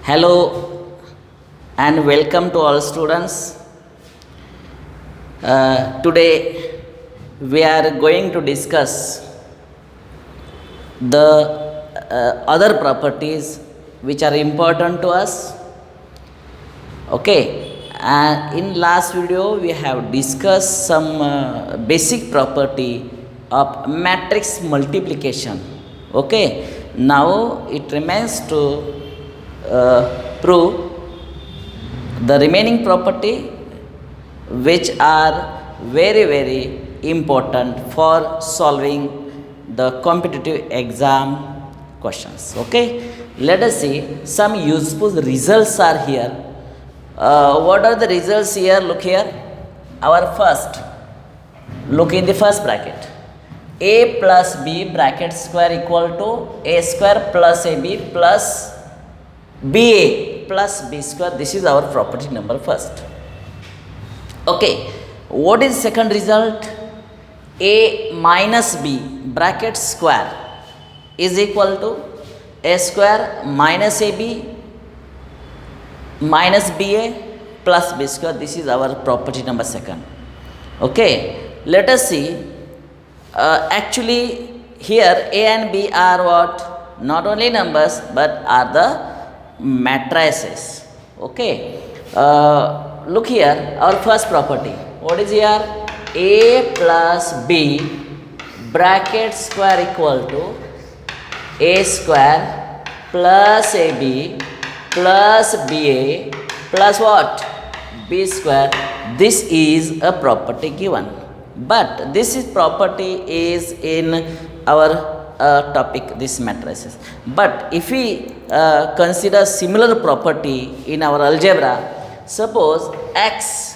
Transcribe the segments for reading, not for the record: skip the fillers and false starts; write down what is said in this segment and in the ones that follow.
Hello and welcome to all students. Today we are going to discuss the other properties which are important to us. Okay, and in last video we have discussed some basic property of matrix multiplication. Okay, now it remains to prove the remaining property which are very important for solving the competitive exam questions. Okay, let us see some useful results are here. What are the results here? Look here. Our first, look in the first bracket. A plus B bracket square equal to A square plus AB plus BA plus B square. This is our property number first. Okay, what is second result? A minus B bracket square is equal to A square minus AB minus BA plus B square. This is our property number second. Okay, let us see. Actually here A and B are what? Not only numbers but are the matrices. Okay, look here, our first property. What is here? A plus B bracket square equal to A square plus AB plus BA plus what? B square. This is a property given, but this is property is in our topic, this matrices. But if we consider similar property in our algebra, suppose x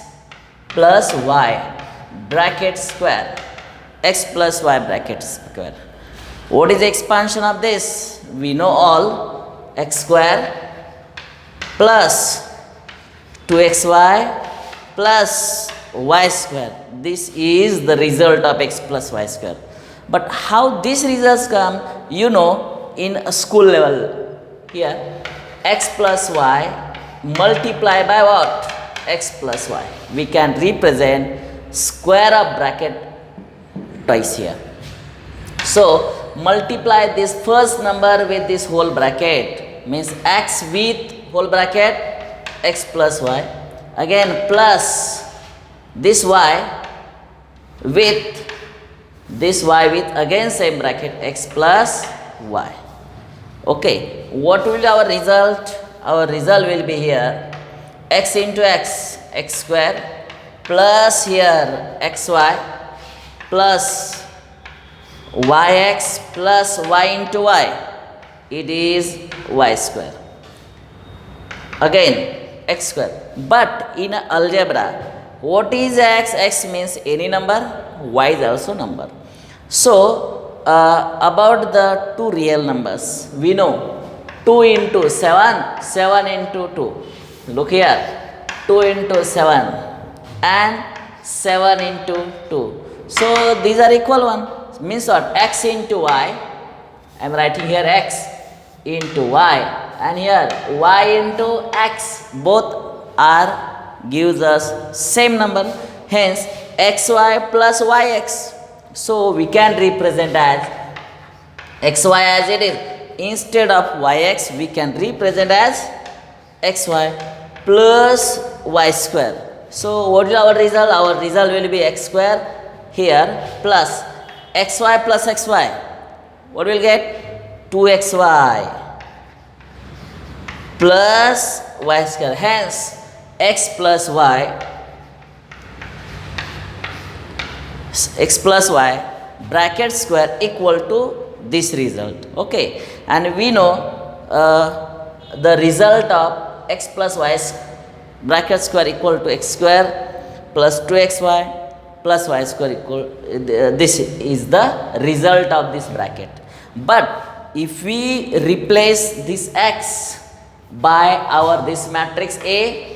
plus y bracket square, x plus y bracket square. What is the expansion of this? We know all, x square plus 2xy plus y square. This is the result of x plus y square. But how these results come, you know, in a school level. Here, x plus y multiply by what? X plus y. We can represent square of bracket twice here. So, multiply this first number with this whole bracket, means x with whole bracket, x plus y. Again, plus this y with this y with again same bracket, x plus y. Okay, what will be our result? Our result will be here x into x, x square plus here xy plus yx plus y into y. It is y square. Again x square. But in algebra, what is x? X means any number, y is also number. So about the two real numbers, we know 2 into 7, 7 into 2. Look here, 2 into 7 and 7 into 2. So these are equal one. Means what? X into y. I am writing here x into y, and here y into x. Both are gives us same number. Hence xy plus yx. So we can represent as xy as it is. Instead of yx, we can represent as xy plus y square. So what is our result? Our result will be x square here plus xy plus xy. What will get? 2xy plus y square. Hence x plus y, x plus y bracket square equal to this result. Okay, and we know the result of x plus y bracket square equal to x square plus 2xy plus y square equal, this is the result of this bracket. But if we replace this x by our this matrix A,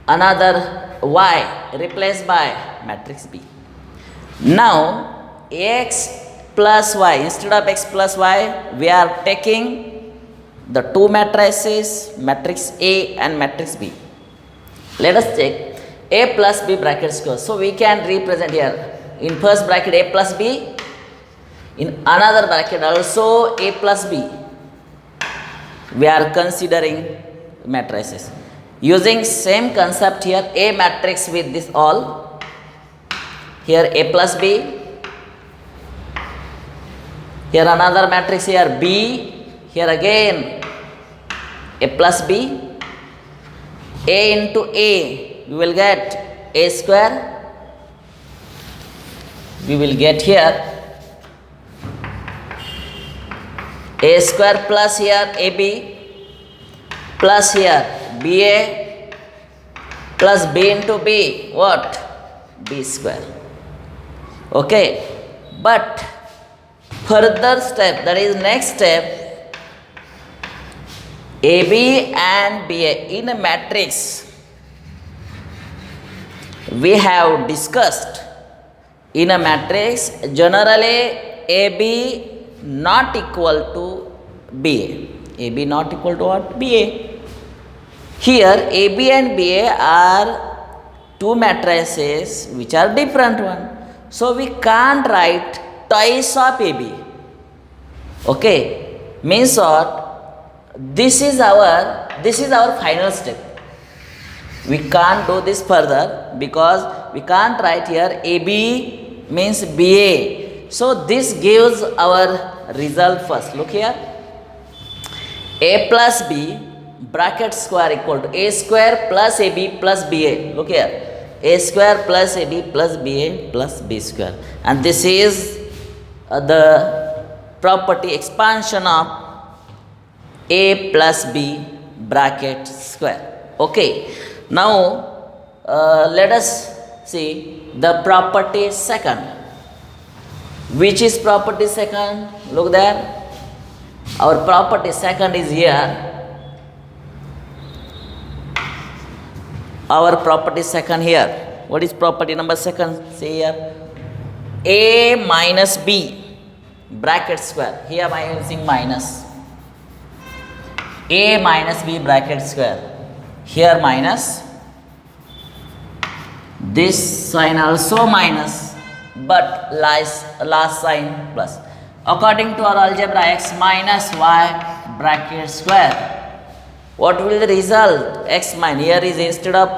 another y replaced by matrix B. Now x plus y, instead of x plus y, we are taking the two matrices, matrix A and matrix B. Let us check A plus B bracket square. So we can represent here in first bracket A plus B, in another bracket also A plus B. We are considering matrices. Using same concept here, A matrix with this all. Here A plus B. Here another matrix here B. Here again A plus B. A into A, we will get A square. We will get here A square plus here AB plus here BA plus B into B, what? B square. Okay, but further step, that is next step, AB and BA in a matrix we have discussed. In a matrix generally AB not equal to BA. AB not equal to what? BA. Here AB and BA are two matrices which are different one. So we can't write twice of AB. Okay, means what? This is our final step. We can't do this further because we can't write here AB means BA. So this gives our result first. Look here, A plus B bracket square equal to A square plus AB plus BA. Look here, A square plus AB plus BA plus B square, and this is the property expansion of A plus B bracket square. Okay, now let us see the property second. Which is property second? Look there, our property second is here. Our property second here. What is property number second? See here, A minus B bracket square. Here I am using minus. A minus B bracket square. Here minus. This sign also minus, but last sign plus. According to our algebra, x minus y bracket square. What will the result? X minus, here is instead of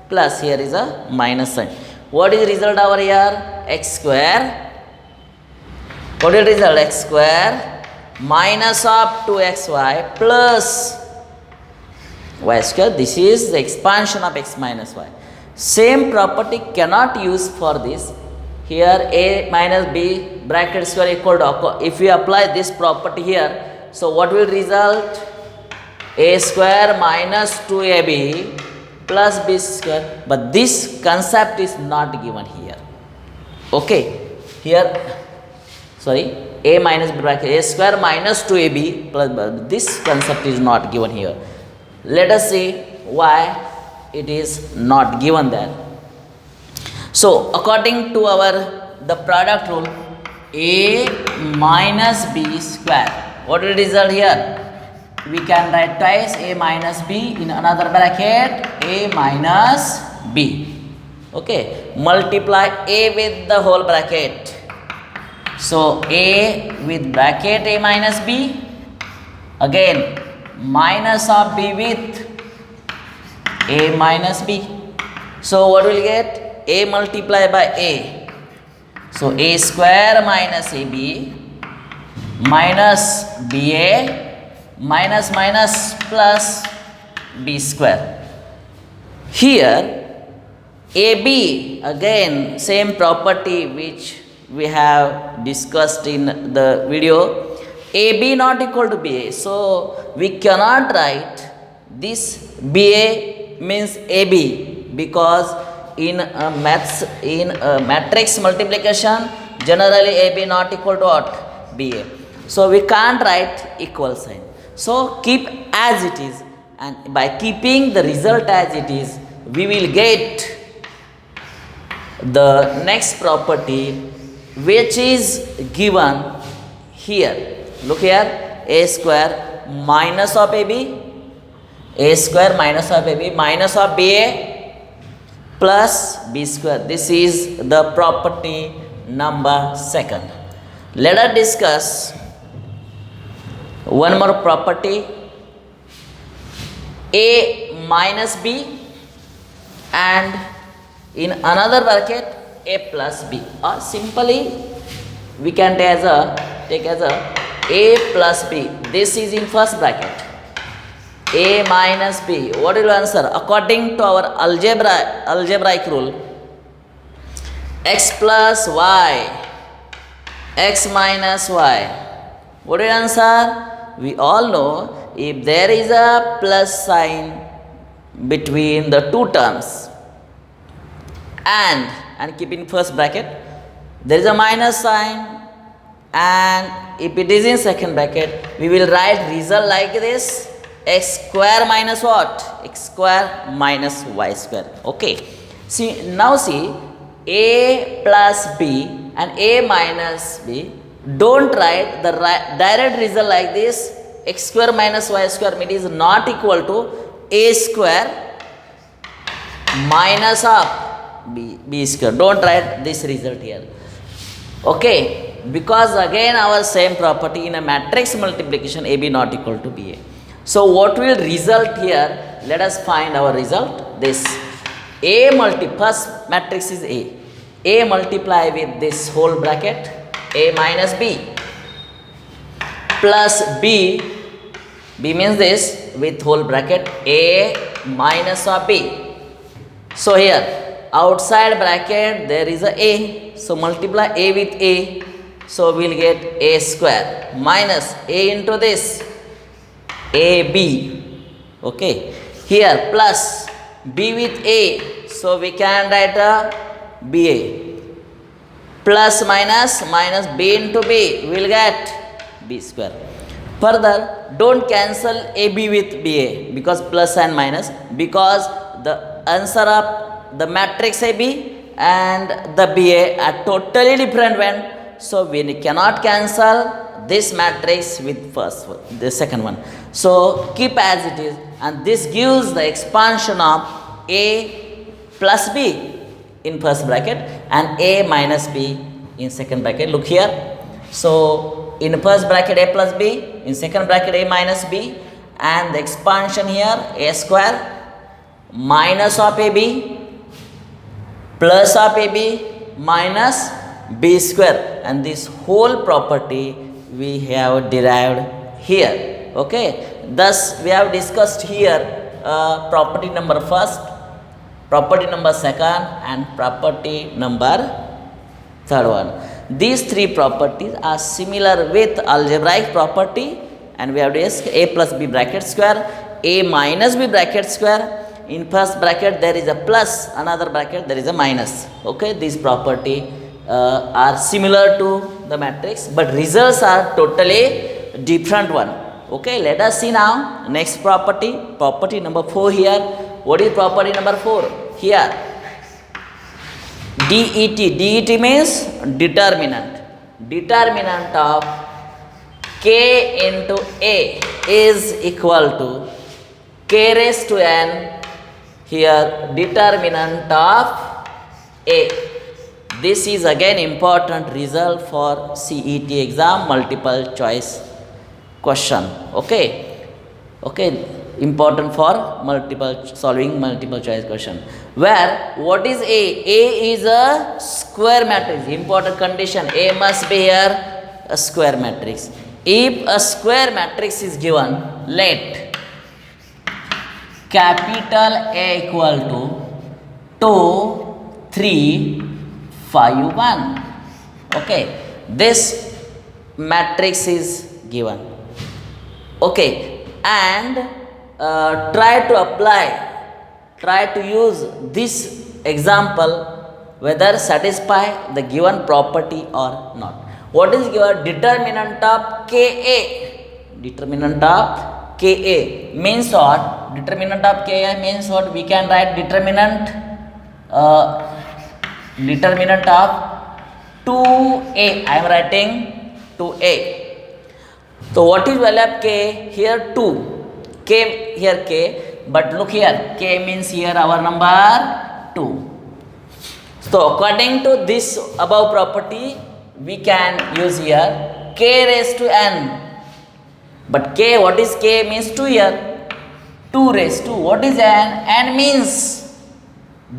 plus, here is a minus sign. What is the result over here? X square. What is the result? X square minus of 2xy plus y square. This is the expansion of x minus y. Same property cannot use for this. Here A minus B bracket square equal to, if we apply this property here, so what will result? A square minus 2AB plus B square, but this concept is not given here. Okay, here sorry, A minus B bracket A square minus 2AB plus, this concept is not given here. Let us see why it is not given there. So according to our the product rule, A minus B square, what will result here? We can write twice A minus B in another bracket A minus B. Okay, multiply A with the whole bracket. So A with bracket A minus B, again minus of B with A minus B. So what will get? A multiplied by A. So A square minus AB minus BA minus minus plus B square. Here AB, again same property which we have discussed in the video. AB not equal to BA. So we cannot write this BA means AB, because in matrix multiplication generally AB not equal to what? BA. So we can't write equal sign. So keep as it is, and by keeping the result as it is, we will get the next property which is given here. Look here, A square minus of AB, A square minus of AB minus of BA plus B square. This is the property number second. Let us discuss one more property, A minus B and in another bracket A plus B, or simply we can take as A plus B. This is in first bracket. A minus B. What will answer? According to our algebraic rule, x plus y, x minus y. What will answer? We all know if there is a plus sign between the two terms and keep in first bracket, there is a minus sign, and if it is in second bracket, we will write result like this: x square minus what? X square minus y square. Okay. See, now see, A plus B and A minus B. Don't write the direct result like this: x square minus y square. It is not equal to A square minus of B square. Don't write this result here. Okay, because again our same property in a matrix multiplication, AB not equal to BA. So what will result here? Let us find our result. This first matrix is A multiply with this whole bracket, A minus B, plus B means this with whole bracket, A minus of B. So here outside bracket there is a, so multiply A with A, so we'll get A square minus A into this AB. Okay, here plus B with A, so we can write a BA, plus minus B into B, we'll get B square. Further, don't cancel AB with BA because plus and minus, because the answer of the matrix AB and the BA are totally different one. So we cannot cancel this matrix with the second one. So keep as it is, and this gives the expansion of A plus B in first bracket and A minus B in second bracket. Look here. So in first bracket A plus B, in second bracket A minus B, and the expansion here A square minus of AB plus of AB minus B square, and this whole property we have derived here. Okay, thus we have discussed here property number first, property number second, and property number third one. These three properties are similar with algebraic property, and we have discussed A plus B bracket square, A minus B bracket square. In first bracket there is a plus, another bracket there is a minus. Okay, these property are similar to the matrix, but results are totally different one. Okay, let us see now next property, property number 4 here. What is property number 4? Here DET means determinant. Determinant of K into A is equal to K raised to N. Here determinant of A. This is again important result for CET exam multiple choice question. Okay, important for solving multiple choice question. Where what is A? A is a square matrix. Important condition, A must be here a square matrix. If a square matrix is given, let capital A equal to 2, 3, 5, 1. Okay, this matrix is given. Okay, and try to use this example whether satisfy the given property or not. What is given? Determinant of Ka. Determinant of Ka means what? Determinant of Ka means what? We can write determinant of 2a. I am writing 2a. So what is value of k? Here 2. K here k. But look here. K means here our number 2. So according to this above property, we can use here k raised to n. But k, what is k means 2 here? 2 raised to, what is n? N means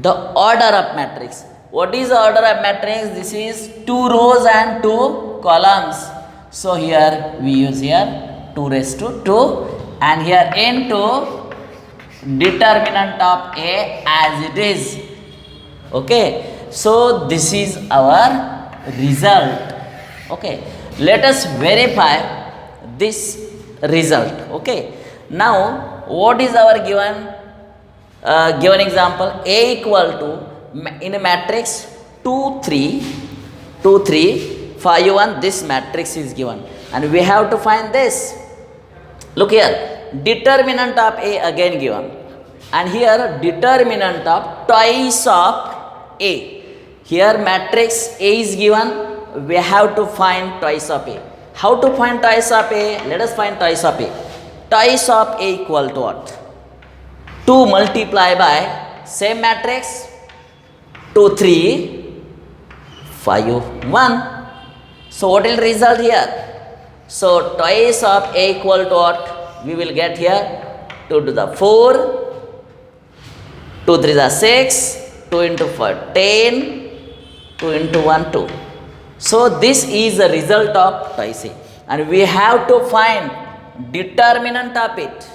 the order of matrix. What is the order of matrix? This is 2 rows and 2 columns. So here we use here 2 raised to 2 and here into determinant of A as it is. Okay. So this is our result. Okay. Let us verify this result. Okay. Now what is our given example? A equal to, in a matrix 2 3 5 1, this matrix is given and we have to find this. Look here, determinant of A again given and here determinant of twice of A. Here matrix A is given, we have to find twice of A. How to find twice of A? Let us find twice of A. Twice of A equal to what? 2 multiply by same matrix 2 3 5 1. So what will result here? So twice of A equal to what? We will get here 2 to the 4, 2 3 the 6, 2 into 4 10, 2 into 1 2. So this is the result of twice A and we have to find determinant of it.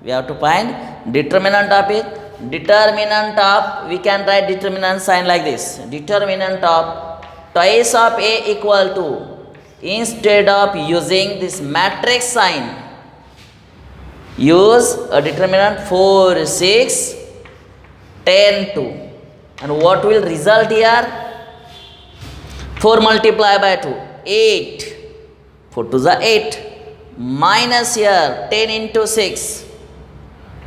We have to find determinant of it. Determinant of, we can write determinant sign like this. Determinant of twice of A equal to, instead of using this matrix sign, use a determinant 4 6 10 2. And what will result here? 4 multiplied by 2 8, 4 to the 8, minus here 10 into 6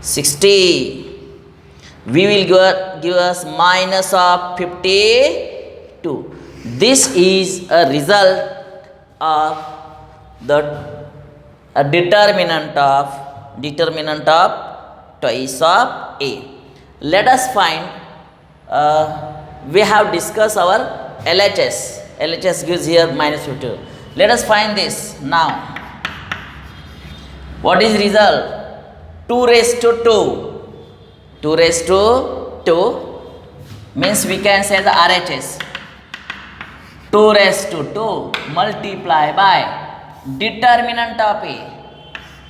60. We will give us minus of 52. This is a result of the determinant of twice of A. Let us find, we have discussed our LHS. LHS gives here minus 52. Let us find this now. What is result? 2 raised to 2. 2 raised to 2 means we can say the RHS. 2 raised to 2 multiply by determinant of A.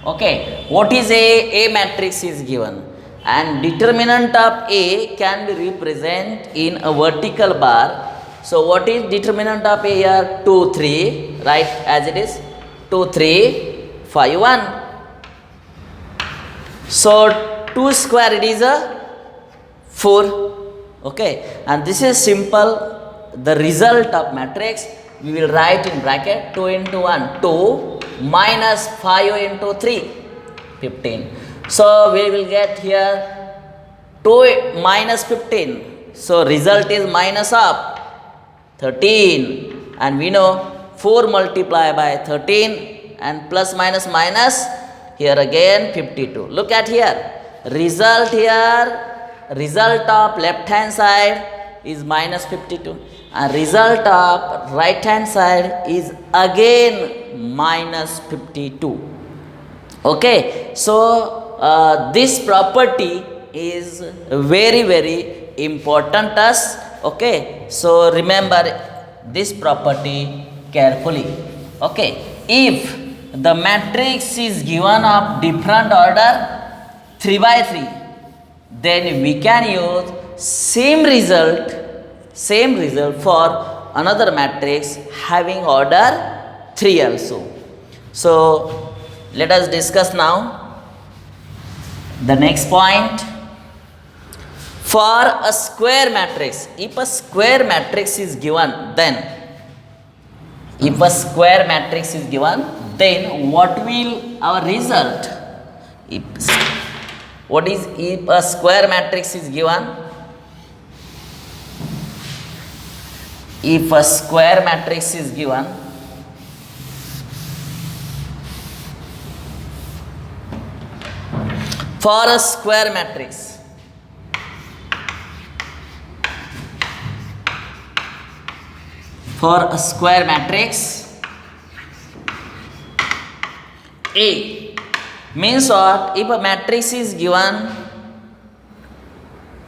Okay, what is A? A matrix is given and determinant of A can be represented in a vertical bar. So what is determinant of A here? 2 3, right, as it is 2 3 5 1. So 2 square it is a 4. Okay, and this is simple. The result of matrix we will write in bracket 2 into 1 2 minus 5 into 3 15. So we will get here 2 minus 15. So result is minus of 13 and we know 4 multiplied by 13 and plus minus minus here again 52. Look at here, result of left hand side is minus 52 and result of right hand side is again minus 52. Okay, so this property is very important to us. Okay, so remember this property carefully. Okay, if the matrix is given of different order 3 by 3, then we can use same result for another matrix having order 3 also. So let us discuss now the next point. For a square matrix, if a square matrix is given, then what will our result? If a square matrix is given? If a square matrix is given, For a square matrix, for a square matrix A means what? If a matrix is given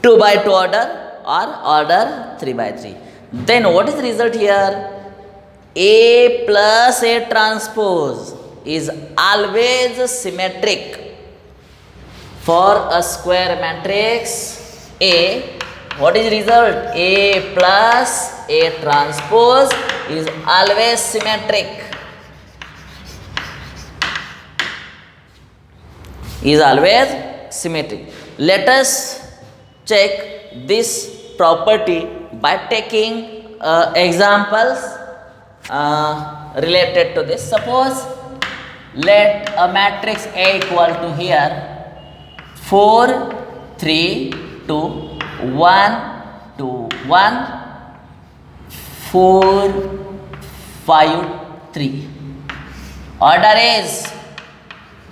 2 by 2 order or order 3 by 3, then what is the result here? A plus A transpose is always symmetric. For a square matrix A, what is the result? A plus A transpose is always symmetric. Is always symmetric. Let us check this property by taking examples related to this. Suppose let a matrix A equal to here 4 3 2 1 2 1 4 5 3. Order is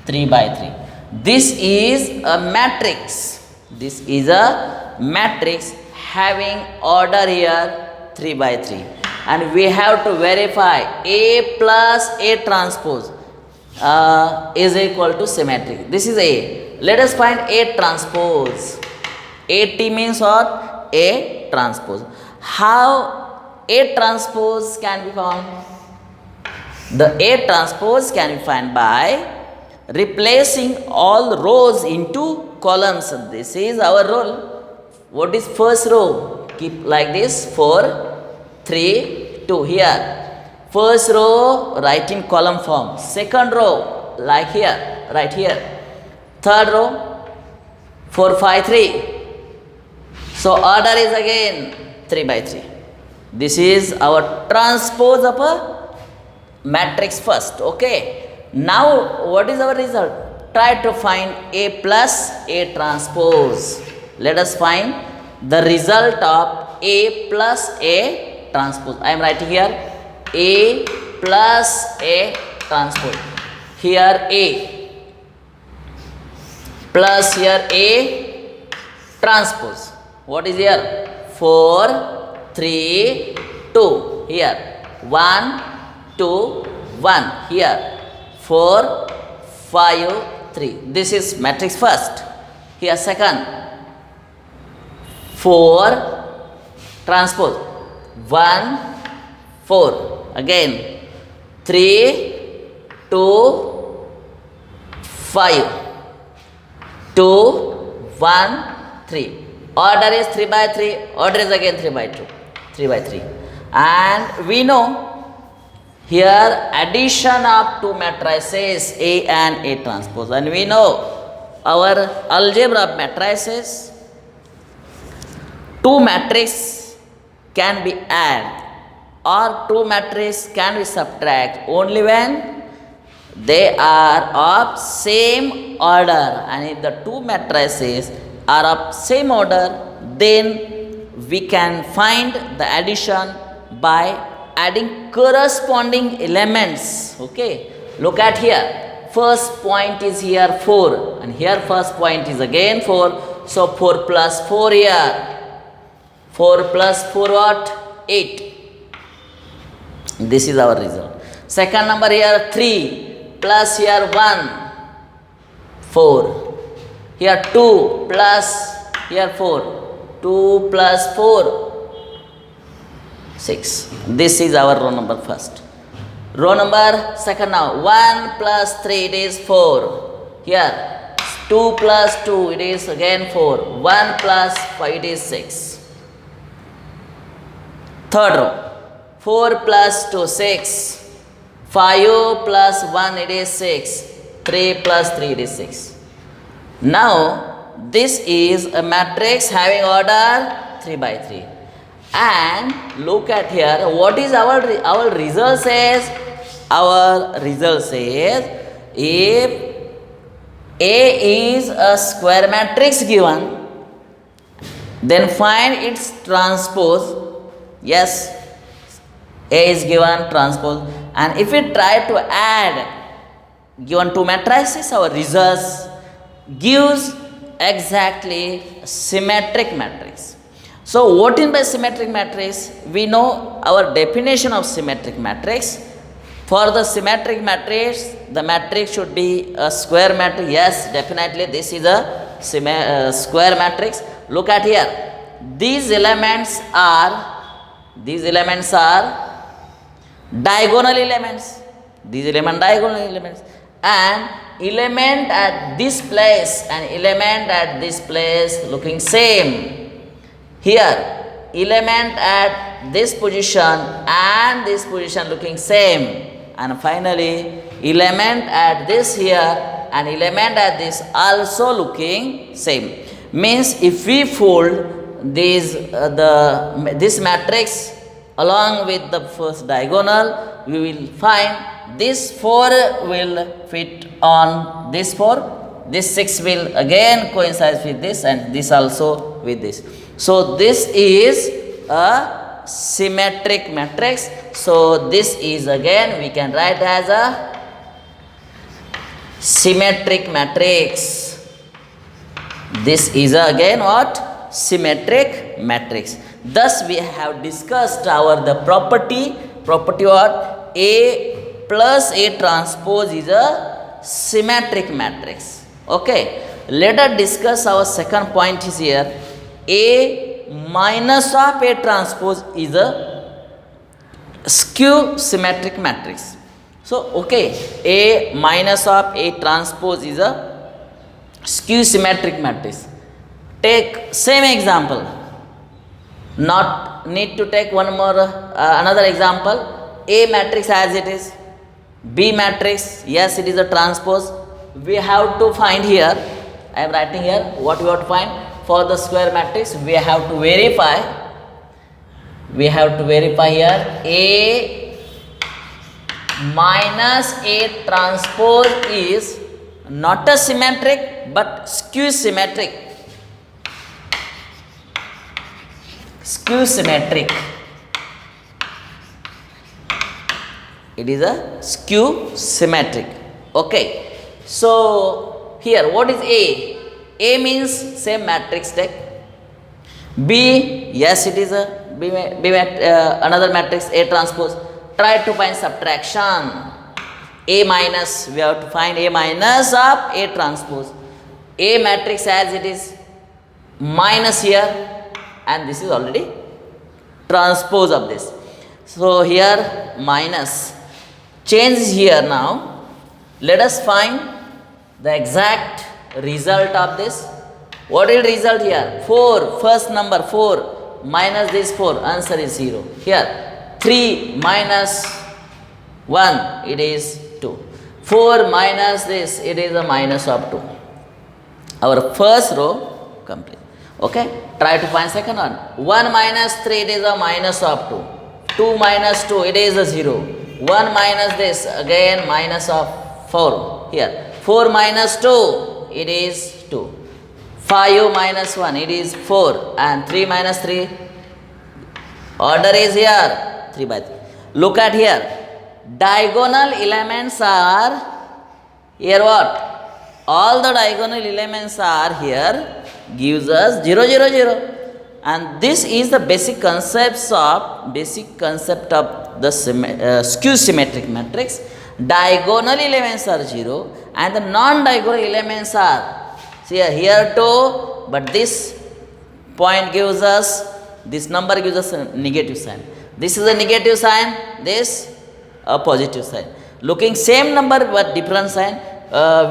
3 by 3. This is a matrix. This is a matrix having order here 3 by 3, and we have to verify A plus A transpose is equal to symmetric. This is A. Let us find A transpose. AT means what? A transpose. How A transpose can be found? The A transpose can be found by replacing all rows into columns. This is our rule. What is first row? Keep like this, 4 3 2 here. First row write in column form. Second row like here, right here. Third row 4 5 3. So order is again 3 by 3. This is our transpose of a matrix first. Okay. Now what is our result? Try to find A plus A transpose. Let us find the result of A plus A transpose. I am writing here A plus A transpose. Here A plus here A transpose. What is here? 4 3 2 here. 1 2 1 here. 4 5 3. This is matrix first. Here second 4 transpose 1 4 again 3 2 5 2 1 3. Order is 3 by 3. Order is again 3 by 2. 3 by 3. And we know here addition of two matrices A and A transpose, and we know our algebra of matrices, two matrices can be added or two matrices can be subtracted only when they are of same order, and if the two matrices are of same order, then we can find the addition by adding corresponding elements. Okay, look at here. First point is here 4, and here first point is again 4. So 4 plus 4 here. 4 plus 4 what? 8. This is our result. Second number here 3 plus here 1 4. Here 2 plus here 4. 2 plus 4 6. This is our row number first. Row number second now. 1 plus 3 it is 4. Here 2 plus 2 it is again 4. 1 plus 5 it is 6. Third row 4 plus 2 6. 5 plus 1 it is 6. 3 plus 3 it is 6. Now this is a matrix having order 3 by 3. And look at here, what is our result says? Our result says if A is a square matrix given, then find its transpose. Yes, A is given transpose, and if we try to add given two matrices, our results gives exactly symmetric matrix. So what in by symmetric matrix? We know our definition of symmetric matrix. For the symmetric matrix, the matrix should be a square matrix. Yes, definitely this is a square matrix. Look at here. These elements are diagonal elements. These elements diagonal elements, and element at this place and element at this place looking same. Here element at this position and this position looking same, and finally element at this here and element at this also looking same. Means if we fold this matrix along with the first diagonal, we will find this 4 will fit on this 4, this 6 will again coincide with this, and this also with this. So this is a symmetric matrix. So this is again we can write as a symmetric matrix. This is again what? Symmetric matrix. Thus we have discussed the property what? A plus A transpose is a symmetric matrix. Okay. Let us discuss our second point is here. A minus of A transpose is a skew symmetric matrix. So okay, A minus of A transpose is a skew symmetric matrix. Take same example, not need to take one more another example. A matrix as it is, B matrix, yes it is a transpose. We have to find here, I am writing here what we have to find. For the square matrix we have to verify here A minus A transpose is not a symmetric but skew symmetric. It is a skew symmetric. Okay. So here what is A? A means same matrix take. B, yes it is a another matrix A transpose. Try to find subtraction. A minus, we have to find A minus of A transpose. A matrix as it is, minus here, and this is already transpose of this. So here minus, change here now. Let us find the exact result of this. What will result here? 4, first number 4 minus this 4, answer is 0. Here 3 minus 1, it is 2. 4 minus this, it is a minus of 2. Our first row complete. Okay, try to find second one. 1 minus 3, it is a minus of 2. 2 minus 2, it is a 0. 1 minus this, again minus of 4. Here 4 minus 2, it is 2. 5 minus 1, it is 4. And 3 minus 3, order is here 3 by 3. Look at here. Diagonal elements are here what? All the diagonal elements are here, gives us 0, 0, 0. And this is the basic concept of the skew symmetric matrix. Diagonal elements are 0 and the non-diagonal elements are, see here 2, but this point gives us, this number gives us a negative sign. This is a negative sign, this a positive sign. Looking same number but different sign.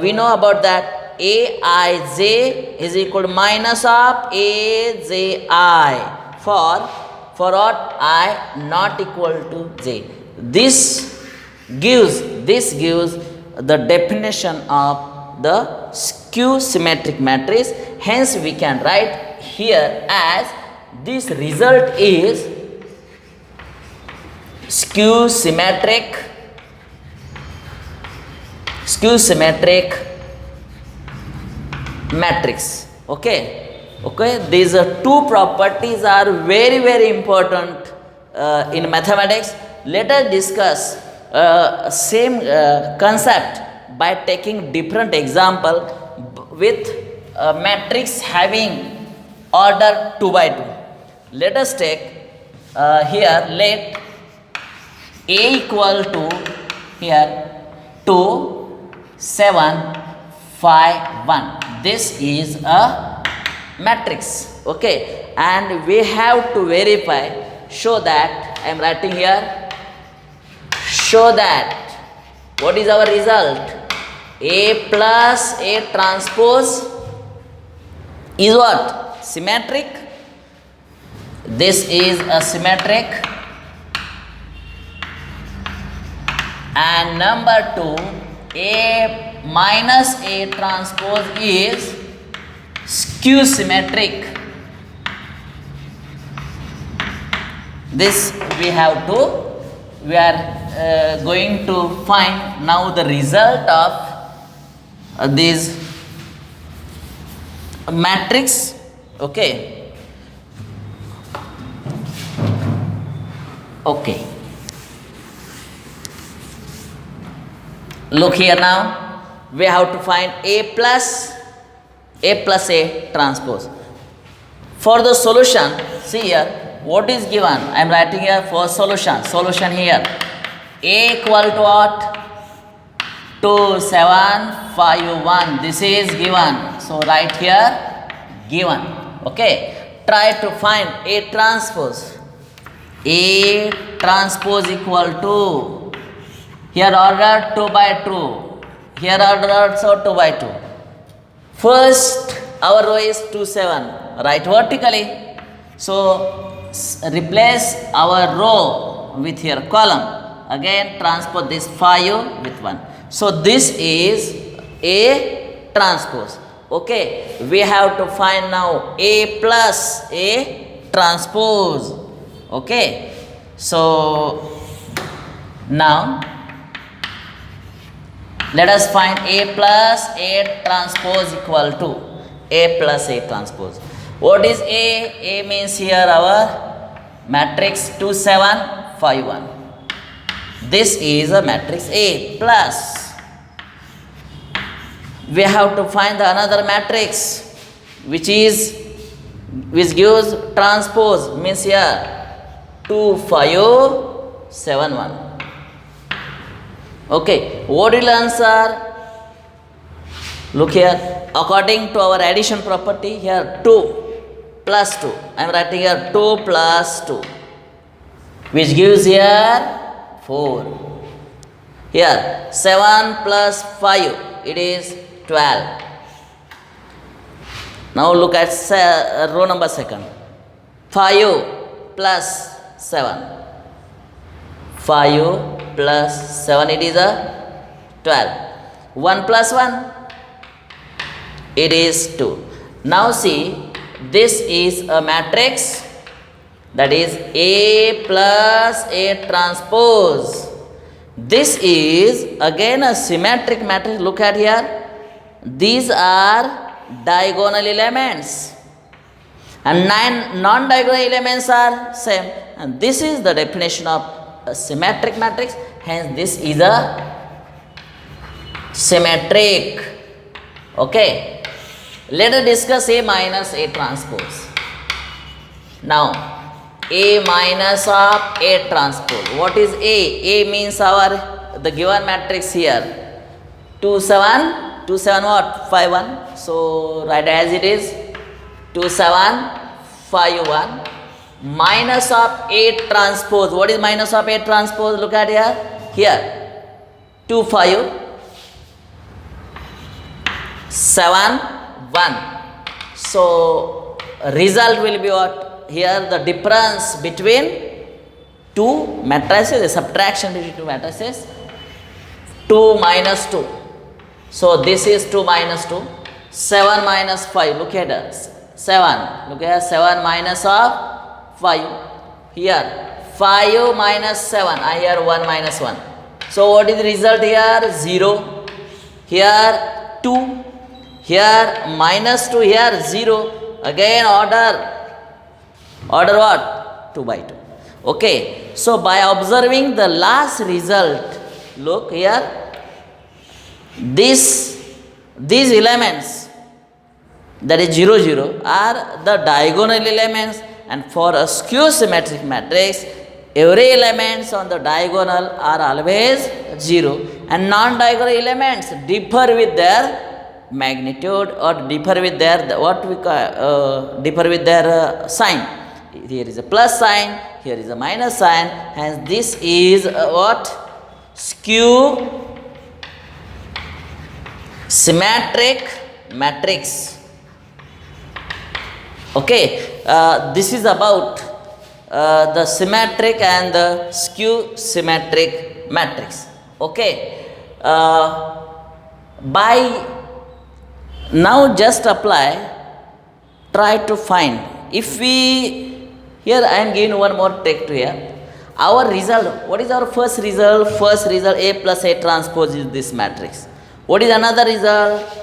We know about that. Aij is equal to minus of Aji for what? I not equal to j. This gives the definition of the skew symmetric matrix. Hence we can write here as this result is skew symmetric matrix. Okay, these two properties are very, very important in mathematics. Let us discuss same concept by taking different example. with a matrix having order 2 by 2. Let us take here, let A equal to here 2, 7, 5, 1. This is a matrix, okay, and we have to verify, show that, I am writing here, show that, what is our result? A plus A transpose is what? Symmetric. This is a symmetric. And number 2, A minus A transpose is skew symmetric. This we have to, we are going to find now the result of this matrix, okay. Okay. Look here now, we have to find A plus A transpose. For the solution, see here, what is given? I am writing here for solution. Solution here. A equal to what? 2, 7, 5, 1. This is given. So write here, given. Okay. Try to find A transpose. A transpose equal to, here order 2 by 2. Here order also 2 by 2. First, our row is 2, 7. Write vertically. So, replace our row with here column. Again, transpose this 5 with 1. So, this is A transpose. Okay. We have to find now A plus A transpose. Okay. So, now, let us find A plus A transpose equal to A plus A transpose. What is A? A means here our matrix 2, 7, 5, 1. This is a matrix A plus. We have to find the another matrix which gives transpose, means here 2, 5, 7, 1. Okay, what will answer? Look here, according to our addition property, here 2 plus 2. I am writing here 2 plus 2, which gives here 4. Here 7 plus 5, it is 12. Now look at row number 2. 5 plus 7. 5 plus 7, it is a 12. 1 plus 1, it is 2. Now see, this is a matrix, that is A plus A transpose. This is again a symmetric matrix. Look at here, these are diagonal elements and 9 non-diagonal elements are same, and this is the definition of a symmetric matrix. Hence this is a symmetric. Okay, let us discuss A minus A transpose. Now A minus of A transpose, what is A? A means our the given matrix here 2, 7, 2, 7 what? 5, 1. So write as it is 2, 7, 5, 1 minus of A transpose. What is minus of A transpose? Look at here 2, 5, 7, 1. So result will be what? Here the difference between two matrices, the subtraction between two matrices, 2 minus 2. So this is 2 minus 2. 7 minus 5. Look at us. 7. Look at 7 minus of 5. Here 5 minus 7. I here 1 minus 1. So what is the result here? 0. Here 2. Here minus 2. Here 0. Again order what? 2 by 2. Okay. So by observing the last result, look here, this these elements, that is 0 0, are the diagonal elements, and for a skew symmetric matrix every elements on the diagonal are always 0, and non-diagonal elements differ with their magnitude or differ with their differ with their sign. Here is a plus sign, here is a minus sign, hence this is what? Skew symmetric matrix. Okay, this is about the symmetric and the skew symmetric matrix. Okay, by now just apply, try to find. If we, here I am giving one more trick to here. Our result, what is our first result? First result, A plus A transpose is this matrix. What is another result?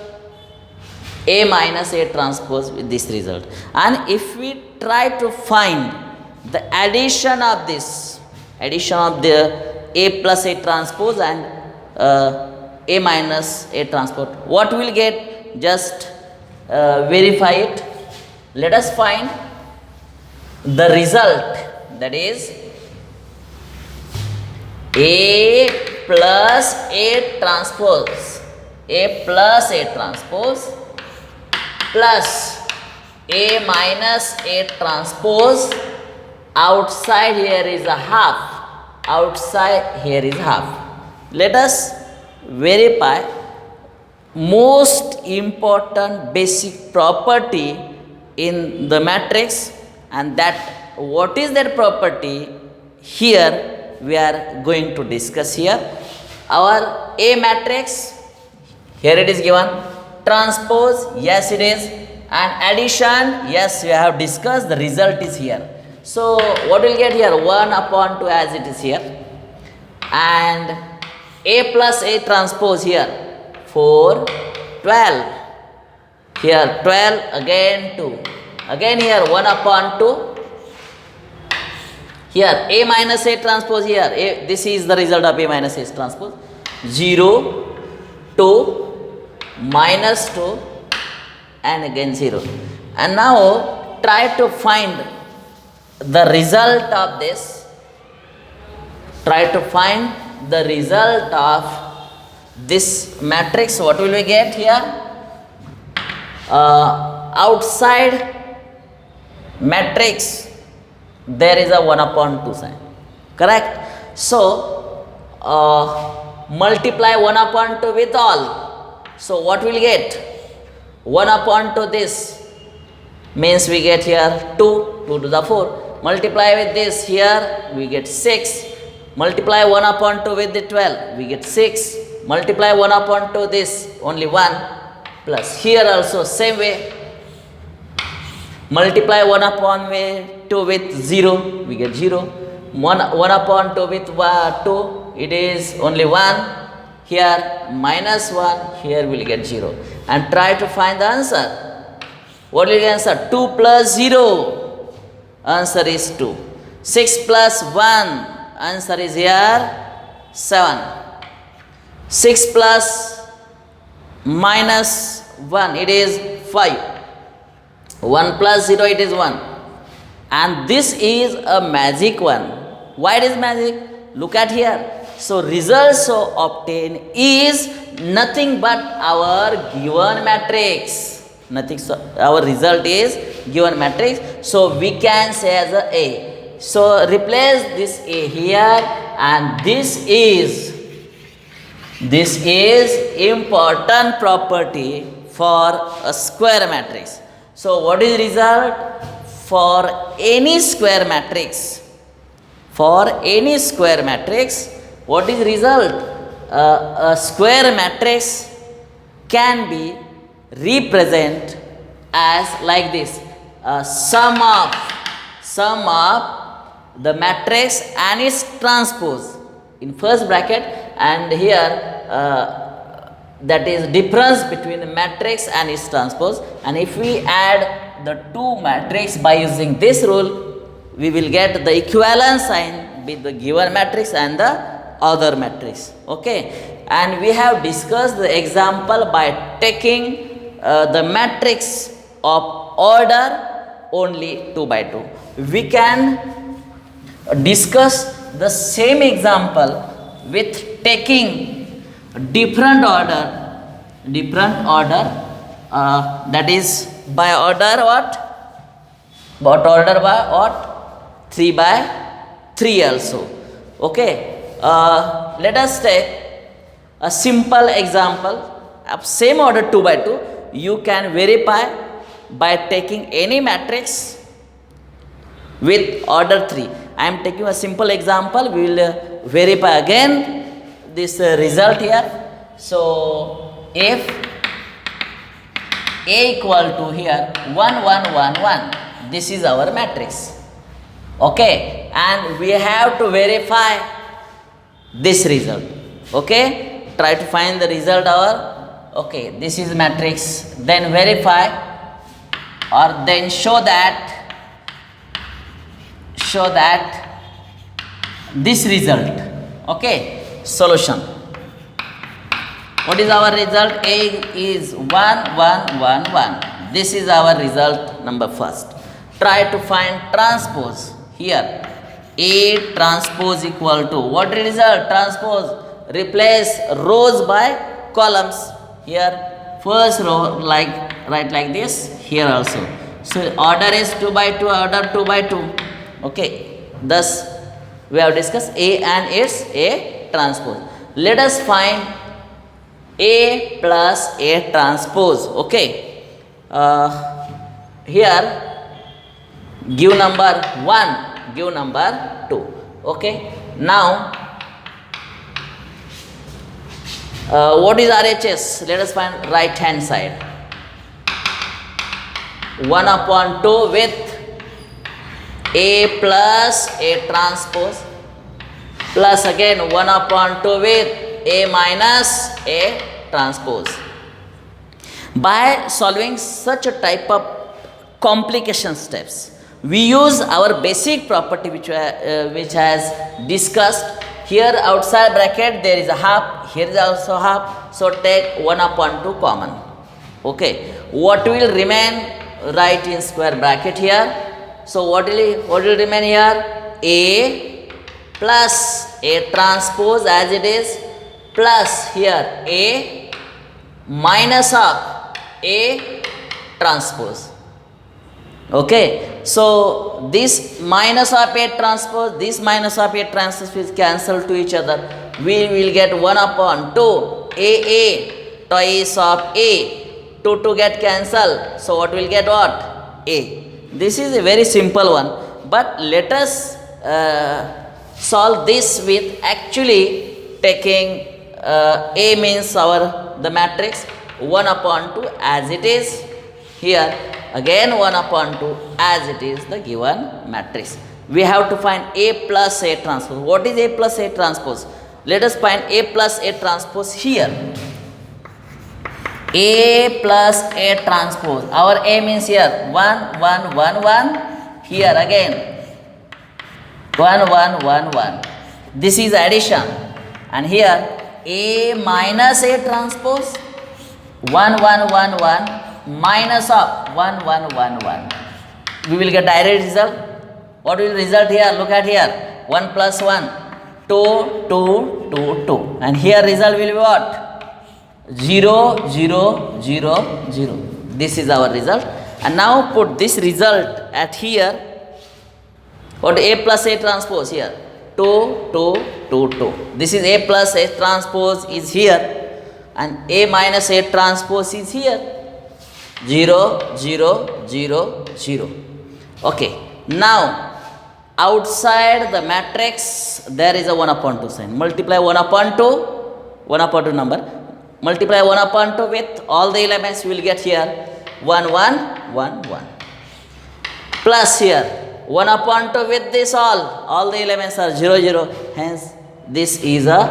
A minus A transpose with this result. And if we try to find the addition of this, addition of the A plus A transpose and A minus A transpose, what will get? Just verify it. Let us find the result, that is A plus A transpose, A plus A transpose plus A minus A transpose. Outside here is a half, outside here is half. Let us verify most important basic property in the matrix, and that what is that property here we are going to discuss here. Our A matrix, here it is given, transpose, yes it is, and addition, yes we have discussed, the result is here. So what will get here? 1 upon 2 as it is here, and A plus A transpose here 4, 12, here 12, again 2, again here 1 upon 2, here A minus A transpose here, this is the result of A minus A transpose, 0, 2, minus 2, and again 0. And now try to find the result of this, try to find the result of this matrix. What will we get here? Outside matrix there is a 1 upon 2 sign, correct? So multiply 1 upon 2 with all. So what will get? 1 upon 2 this means we get here 2, 2 to the 4. Multiply with this, here we get 6. Multiply 1 upon 2 with the 12, we get 6. Multiply 1 upon 2 this, only 1, plus here also same way. Multiply 1 upon 2 with 0, we get 0. 1 upon 2 with 2, it is only 1. Here minus 1, here we will get 0. And try to find the answer. What will the answer? 2 plus 0. Answer is 2. 6 plus 1. Answer is here 7. 6 plus minus 1, it is 5. 1 plus 0, it is 1. And this is a magic one. Why it is magic? Look at here. So result so obtained is nothing but our given matrix. Nothing, so our result is given matrix. So we can say as A. So replace this A here, and this is important property for a square matrix. So what is result for any square matrix? For any square matrix, what is result? A square matrix can be represent as like this, sum of the matrix and its transpose in first bracket, and here that is difference between the matrix and its transpose. And if we add the two matrix by using this rule, we will get the equivalent sign with the given matrix and the other matrix. Okay, and we have discussed the example by taking the matrix of order only 2 by 2. We can discuss the same example with taking different order, that is by order what? But order by what? 3 by 3 also. Okay, let us take a simple example of same order 2 by 2. You can verify by taking any matrix with order 3. I am taking a simple example. We will verify again this result here. So if A equal to here 1 1 1 1, this is our matrix. Okay, and we have to verify this result. Okay, try to find the result our, okay, this is matrix, then verify or then show that this result. Okay, solution. What is our result? A is 1 1 1 1. This is our result number first. Try to find transpose here. A transpose equal to what result? Transpose, replace rows by columns. Here first row like write like this, here also. So order is 2 by 2, order 2 by 2. Okay, thus we have discussed A and its A transpose. Let us find A plus A transpose. Okay, here give number 1, give number 2. Okay, now what is RHS? Let us find right hand side. 1 upon 2 with A plus A transpose, plus again 1 upon 2 with A minus A transpose. By solving such a type of complication steps, we use our basic property which has discussed. Here outside bracket there is a half, here is also half, so take 1 upon 2 common. Okay, what will remain? Write in square bracket here. So what will remain here? A plus A transpose as it is, plus here A minus of A transpose. Okay, so this minus of A transpose, this minus of A transpose will cancel to each other. We will get 1 upon 2 A twice of A, 2 get cancelled. So what will get what? A. This is a very simple one, but let us solve this with actually taking A means the matrix 1 upon 2 as it is here, again 1 upon 2 as it is the given matrix. We have to find A plus A transpose. What is A plus A transpose? Let us find A plus A transpose here. A plus A transpose. Our A means here 1 1 1 1. Here again 1 1 1 1. This is addition, and here A minus A transpose 1 1 1 1 minus of 1 1 1 1. We will get direct result. What will result here? Look at here, 1 plus 1 2 2 2 2, and here result will be what? 0 0 0 0. This is our result. And now put this result at here. What? A plus A transpose here 2 2 2 2. This is A plus A transpose is here, and A minus A transpose is here 0 0 0 0. Okay, now outside the matrix there is a 1 upon 2 sign. Multiply 1 upon 2 number. Multiply 1 upon 2 with all the elements, we will get here 1 1 1 1. Plus here 1 upon 2 with this all the elements are 0 0. Hence this is a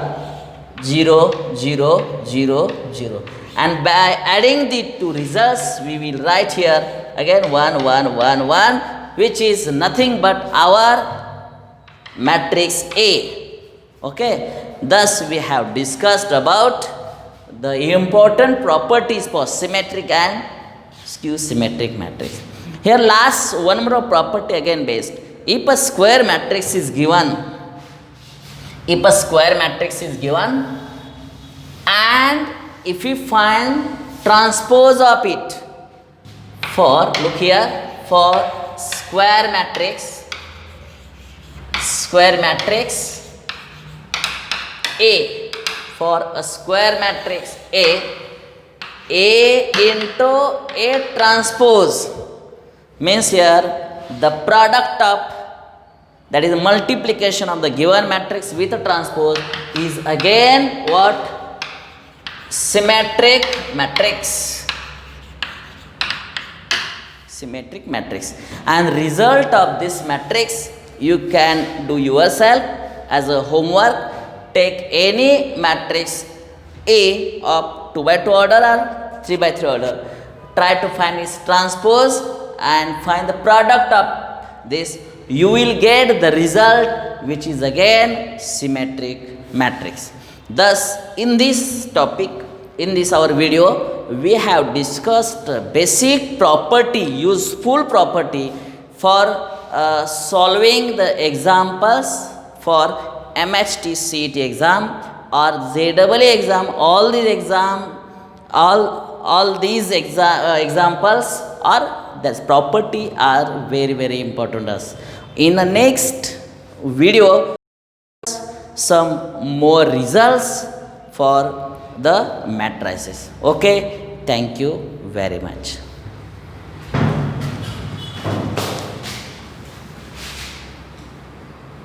0 0 0 0. And by adding the two results, we will write here again 1 1 1 1, which is nothing but our matrix A. Okay, Thus, we have discussed about the important properties for symmetric and skew symmetric matrix. Here, last one more property again based. If a square matrix is given, and if we find transpose of it for, look here, for square matrix A, for a square matrix A into A transpose means here the product of, that is multiplication of the given matrix with a transpose, is again what? Symmetric matrix. And result of this matrix you can do yourself as a homework. Take any matrix A of 2 by 2 order or 3 by 3 order, try to find its transpose and find the product of this. You will get the result which is again symmetric matrix. Thus, in this topic, in this our video, we have discussed basic property, useful property for solving the examples for MHT CET exam or JEE exam. All these examples are, this property are very, very important to us. In the next video, some more results for the matrices. Okay, thank you very much.